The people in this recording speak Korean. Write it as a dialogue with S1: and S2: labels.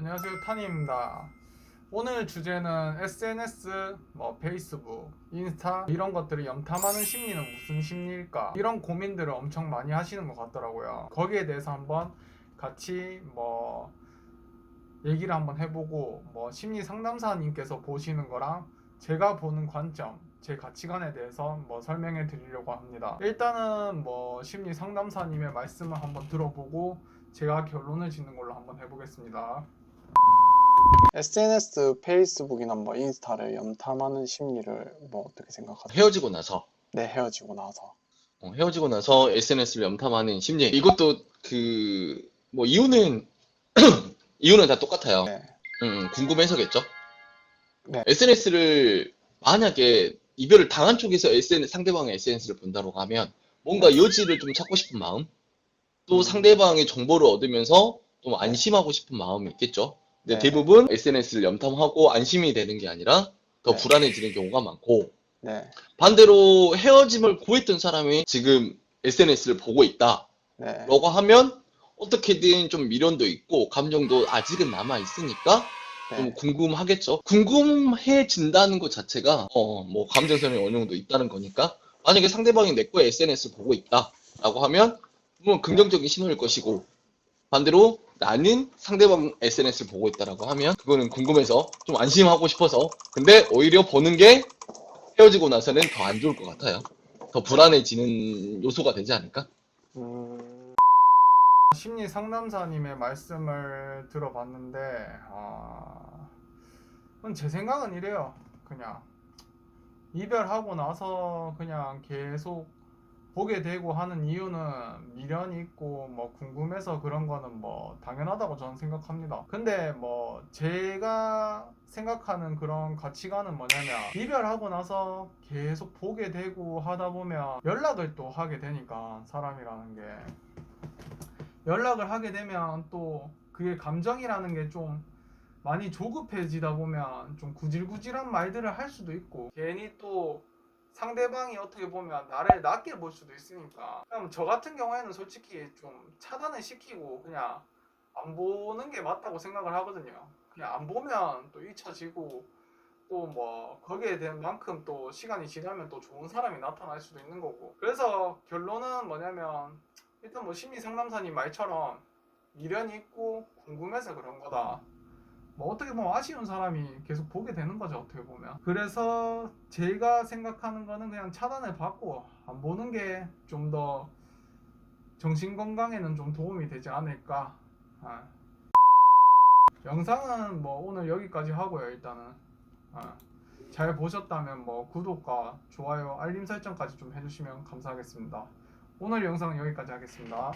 S1: 안녕하세요, 타니입니다. 오늘 주제는 SNS, 페이스북, 인스타 이런 것들을 염탐하는 심리는 무슨 심리일까? 이런 고민들을 엄청 많이 하시는 것 같더라고요. 거기에 대해서 한번 같이 얘기를 한번 해보고 심리 상담사님께서 보시는 거랑 제가 보는 관점, 제 가치관에 대해서 설명해 드리려고 합니다. 일단은 심리 상담사님의 말씀을 한번 들어보고 제가 결론을 짓는 걸로 한번 해보겠습니다.
S2: SNS, 페이스북이나 인스타를 염탐하는 심리를 어떻게 생각하세요?
S3: 헤어지고 나서
S2: 네, 헤어지고 나서.
S3: 헤어지고 나서 SNS를 염탐하는 심리. 이것도 이유는 이유는 다 똑같아요.
S2: 네.
S3: 궁금해서겠죠.
S2: 네.
S3: SNS를 만약에 이별을 당한 쪽에서 상대방의 SNS를 본다고 하면 뭔가 여지를 좀 찾고 싶은 마음, 또 상대방의 정보를 얻으면서 좀 안심하고 싶은 마음이 있겠죠. 근데
S2: 네.
S3: 대부분 SNS를 염탐하고 안심이 되는 게 아니라 더
S2: 네.
S3: 불안해지는 경우가 많고,
S2: 네.
S3: 반대로 헤어짐을 고했던 사람이 지금 SNS를 보고 있다
S2: 네.
S3: 라고 하면 어떻게든 좀 미련도 있고 감정도 아직은 남아 있으니까 좀
S2: 네.
S3: 궁금하겠죠. 궁금해진다는 것 자체가 감정선이 어느 정도 있다는 거니까, 만약에 상대방이 내 거에 SNS를 보고 있다 라고 하면 긍정적인 신호일 것이고, 반대로 나는 상대방 SNS를 보고 있다라고 하면 그거는 궁금해서 좀 안심하고 싶어서, 근데 오히려 보는 게 헤어지고 나서는 더 안 좋을 것 같아요. 더 불안해지는 요소가 되지 않을까?
S1: 심리 상담사님의 말씀을 들어봤는데 제 생각은 이래요. 그냥 이별하고 나서 그냥 계속 보게 되고 하는 이유는 미련이 있고 궁금해서 그런 거는 당연하다고 저는 생각합니다. 근데 제가 생각하는 그런 가치관은 뭐냐면, 이별하고 나서 계속 보게 되고 하다 보면 연락을 또 하게 되니까, 사람이라는 게 연락을 하게 되면 또 그게 감정이라는 게 좀 많이 조급해지다 보면 좀 구질구질한 말들을 할 수도 있고, 괜히 또 상대방이 어떻게 보면 나를 낮게 볼 수도 있으니까, 그럼 저 같은 경우에는 솔직히 좀 차단을 시키고 그냥 안 보는 게 맞다고 생각을 하거든요. 그냥 안 보면 또 잊혀지고, 또 거기에 대한 만큼 또 시간이 지나면 또 좋은 사람이 나타날 수도 있는 거고. 그래서 결론은 뭐냐면, 일단 심리 상담사님 말처럼 미련이 있고 궁금해서 그런 거다. 어떻게 보면 아쉬운 사람이 계속 보게 되는 거죠, 어떻게 보면. 그래서 제가 생각하는 거는 그냥 차단을 받고 안 보는 게 좀 더 정신 건강에는 좀 도움이 되지 않을까. 영상은 오늘 여기까지 하고요. 일단은 잘 보셨다면 구독과 좋아요, 알림 설정까지 좀 해주시면 감사하겠습니다. 오늘 영상은 여기까지 하겠습니다.